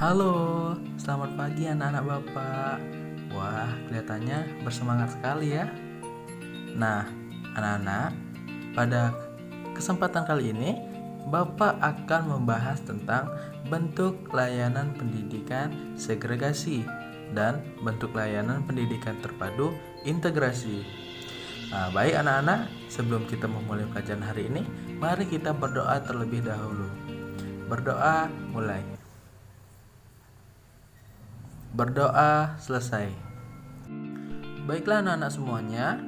Halo, selamat pagi anak-anak Bapak. Wah, kelihatannya bersemangat sekali ya. Nah, anak-anak, pada kesempatan kali ini Bapak akan membahas tentang bentuk layanan pendidikan segregasi dan bentuk layanan pendidikan terpadu integrasi. Baik anak-anak, sebelum kita memulai pelajaran hari ini, mari kita berdoa terlebih dahulu. Berdoa mulai. Berdoa selesai. Baiklah anak-anak semuanya,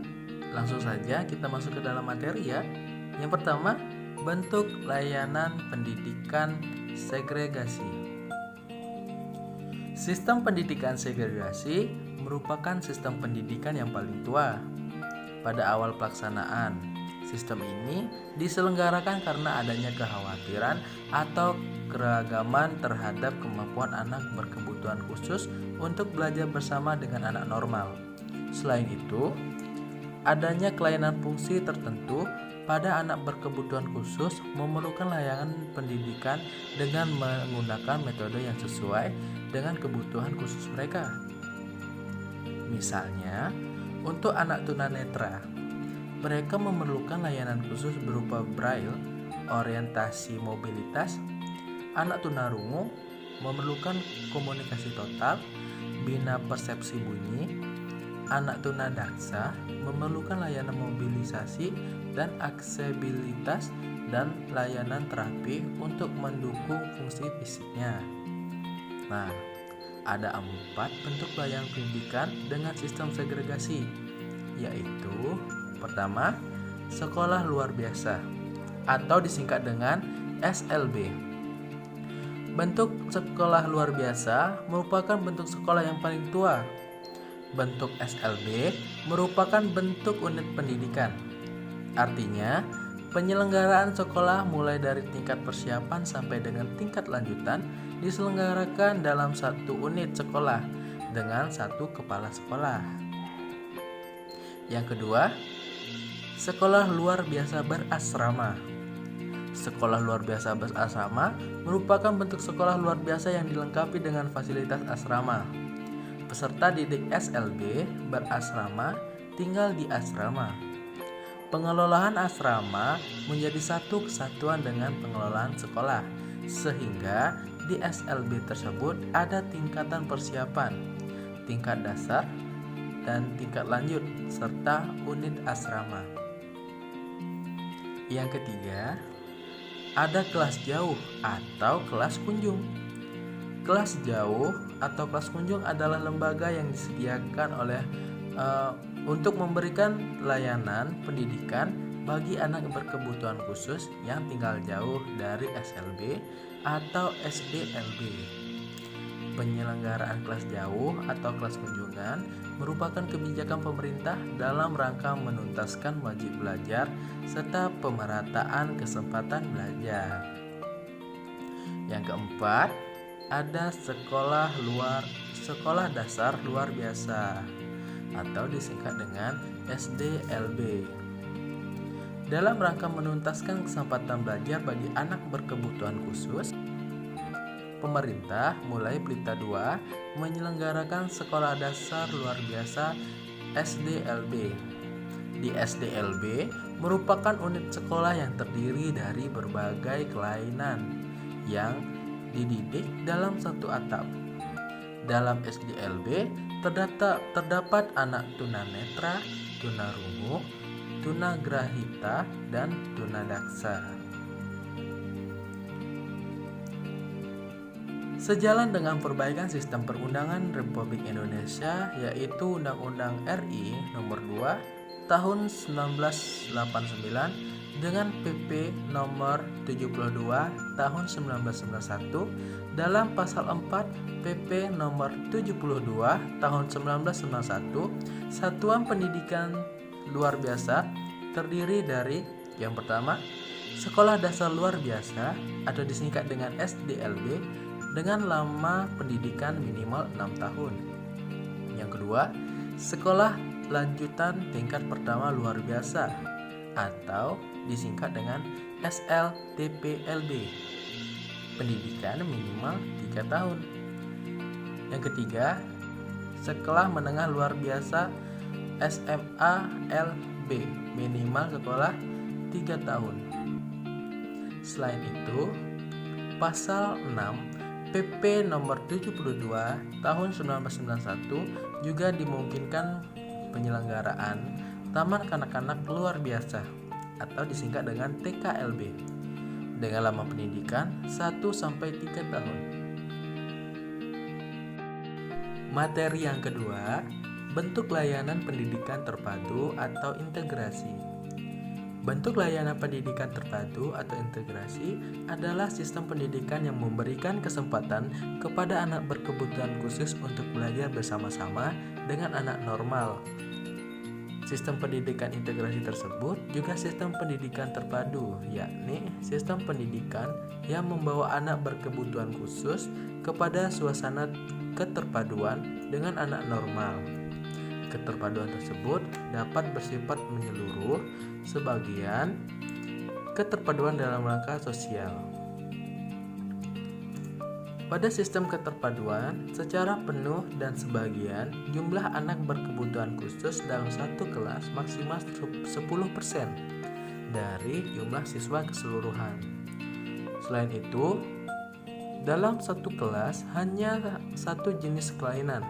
langsung saja kita masuk ke dalam materi ya. Yang pertama, bentuk layanan pendidikan segregasi. Sistem pendidikan segregasi merupakan sistem pendidikan yang paling tua. Pada awal pelaksanaan, sistem ini diselenggarakan karena adanya kekhawatiran atau keragaman terhadap kemampuan anak berkebutuhan khusus untuk belajar bersama dengan anak normal. Selain itu, adanya kelainan fungsi tertentu pada anak berkebutuhan khusus memerlukan layanan pendidikan dengan menggunakan metode yang sesuai dengan kebutuhan khusus mereka. Misalnya, untuk anak tunanetra, mereka memerlukan layanan khusus berupa braille, orientasi mobilitas. Anak tunarungu memerlukan komunikasi total, bina persepsi bunyi. Anak tunadaksa memerlukan layanan mobilisasi dan aksesibilitas dan layanan terapi untuk mendukung fungsi fisiknya. Nah, ada 4 bentuk layanan pendidikan dengan sistem segregasi, yaitu pertama, sekolah luar biasa atau disingkat dengan SLB. Bentuk sekolah luar biasa merupakan bentuk sekolah yang paling tua. Bentuk SLB merupakan bentuk unit pendidikan. Artinya, penyelenggaraan sekolah mulai dari tingkat persiapan sampai dengan tingkat lanjutan diselenggarakan dalam satu unit sekolah dengan satu kepala sekolah. Yang kedua, sekolah luar biasa berasrama. Sekolah luar biasa berasrama merupakan bentuk sekolah luar biasa yang dilengkapi dengan fasilitas asrama. Peserta didik SLB berasrama tinggal di asrama. Pengelolaan asrama menjadi satu kesatuan dengan pengelolaan sekolah, sehingga di SLB tersebut ada tingkatan persiapan, tingkat dasar, dan tingkat lanjut, serta unit asrama. Yang ketiga, ada kelas jauh atau kelas kunjung. Kelas jauh atau kelas kunjung adalah lembaga yang disediakan oleh untuk memberikan layanan pendidikan bagi anak berkebutuhan khusus yang tinggal jauh dari SLB atau SDLB. Penyelenggaraan kelas jauh atau kelas kunjungan merupakan kebijakan pemerintah dalam rangka menuntaskan wajib belajar serta pemerataan kesempatan belajar. Yang keempat, ada sekolah dasar luar biasa atau disingkat dengan SDLB. Dalam rangka menuntaskan kesempatan belajar bagi anak berkebutuhan khusus, pemerintah mulai Pelita II menyelenggarakan sekolah dasar luar biasa SDLB. Di SDLB merupakan unit sekolah yang terdiri dari berbagai kelainan yang dididik dalam satu atap. Dalam SDLB terdapat anak tunanetra, tunarungu, tunagrahita, dan tunadaksa. Sejalan dengan perbaikan sistem perundangan Republik Indonesia, yaitu Undang-Undang RI Nomor 2 Tahun 1989 dengan PP Nomor 72 Tahun 1991, dalam Pasal 4 PP Nomor 72 Tahun 1991, satuan pendidikan luar biasa terdiri dari yang pertama, sekolah dasar luar biasa atau disingkat dengan SDLB dengan lama pendidikan minimal 6 tahun. Yang kedua, sekolah lanjutan tingkat pertama luar biasa atau disingkat dengan SLTPLB, pendidikan minimal 3 tahun. Yang ketiga, sekolah menengah luar biasa SMA LB, minimal sekolah 3 tahun. Selain itu, pasal 6 PP nomor 72 tahun 1991 juga dimungkinkan penyelenggaraan taman kanak-kanak luar biasa atau disingkat dengan TKLB dengan lama pendidikan 1-3 tahun. Materi yang kedua, bentuk layanan pendidikan terpadu atau integrasi. Bentuk layanan pendidikan terpadu atau integrasi adalah sistem pendidikan yang memberikan kesempatan kepada anak berkebutuhan khusus untuk belajar bersama-sama dengan anak normal. Sistem pendidikan integrasi tersebut juga sistem pendidikan terpadu, yakni sistem pendidikan yang membawa anak berkebutuhan khusus kepada suasana keterpaduan dengan anak normal. Keterpaduan tersebut dapat bersifat menyeluruh, sebagian keterpaduan dalam rangka sosial. Pada sistem keterpaduan, secara penuh dan sebagian, jumlah anak berkebutuhan khusus dalam satu kelas maksimal 10% dari jumlah siswa keseluruhan. Selain itu, dalam satu kelas hanya satu jenis kelainan.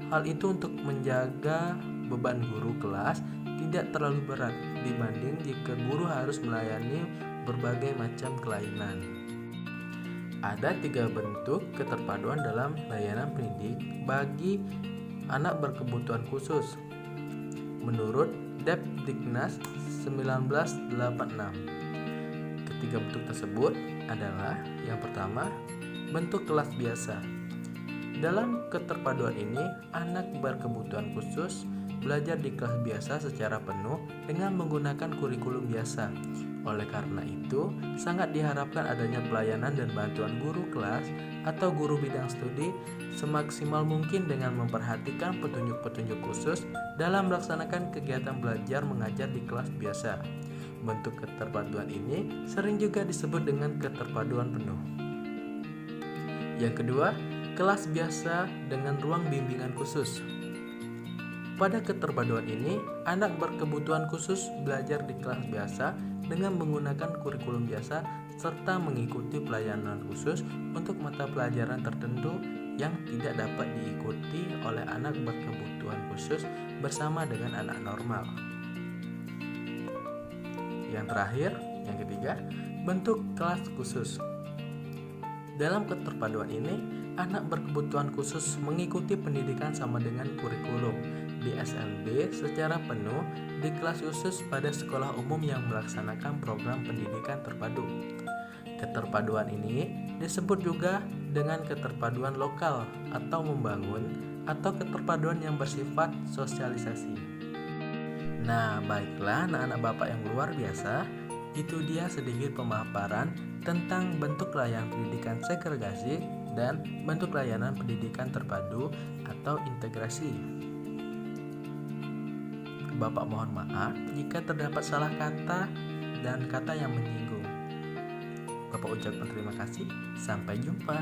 Hal itu untuk menjaga beban guru kelas tidak terlalu berat dibanding jika guru harus melayani berbagai macam kelainan. Ada 3 bentuk keterpaduan dalam layanan pendidik bagi anak berkebutuhan khusus menurut Depdiknas 1986. Ketiga bentuk tersebut adalah yang pertama, bentuk kelas biasa. Dalam keterpaduan ini, anak berkebutuhan khusus belajar di kelas biasa secara penuh dengan menggunakan kurikulum biasa. Oleh karena itu, sangat diharapkan adanya pelayanan dan bantuan guru kelas atau guru bidang studi semaksimal mungkin dengan memperhatikan petunjuk-petunjuk khusus dalam melaksanakan kegiatan belajar mengajar di kelas biasa. Bentuk keterpaduan ini sering juga disebut dengan keterpaduan penuh. Yang kedua, kelas biasa dengan ruang bimbingan khusus. Pada keterpaduan ini, anak berkebutuhan khusus belajar di kelas biasa dengan menggunakan kurikulum biasa serta mengikuti pelayanan khusus untuk mata pelajaran tertentu yang tidak dapat diikuti oleh anak berkebutuhan khusus bersama dengan anak normal. Yang terakhir, yang ketiga, bentuk kelas khusus. Dalam keterpaduan ini, anak berkebutuhan khusus mengikuti pendidikan sama dengan kurikulum di SLB secara penuh di kelas khusus pada sekolah umum yang melaksanakan program pendidikan terpadu. Keterpaduan ini disebut juga dengan keterpaduan lokal atau membangun atau keterpaduan yang bersifat sosialisasi. Nah, baiklah anak-anak Bapak yang luar biasa, itu dia sedikit pemaparan tentang bentuk layanan pendidikan segregasi dan bentuk layanan pendidikan terpadu atau integrasi. Bapak mohon maaf jika terdapat salah kata dan kata yang menyinggung. Bapak ucapkan terima kasih. Sampai jumpa.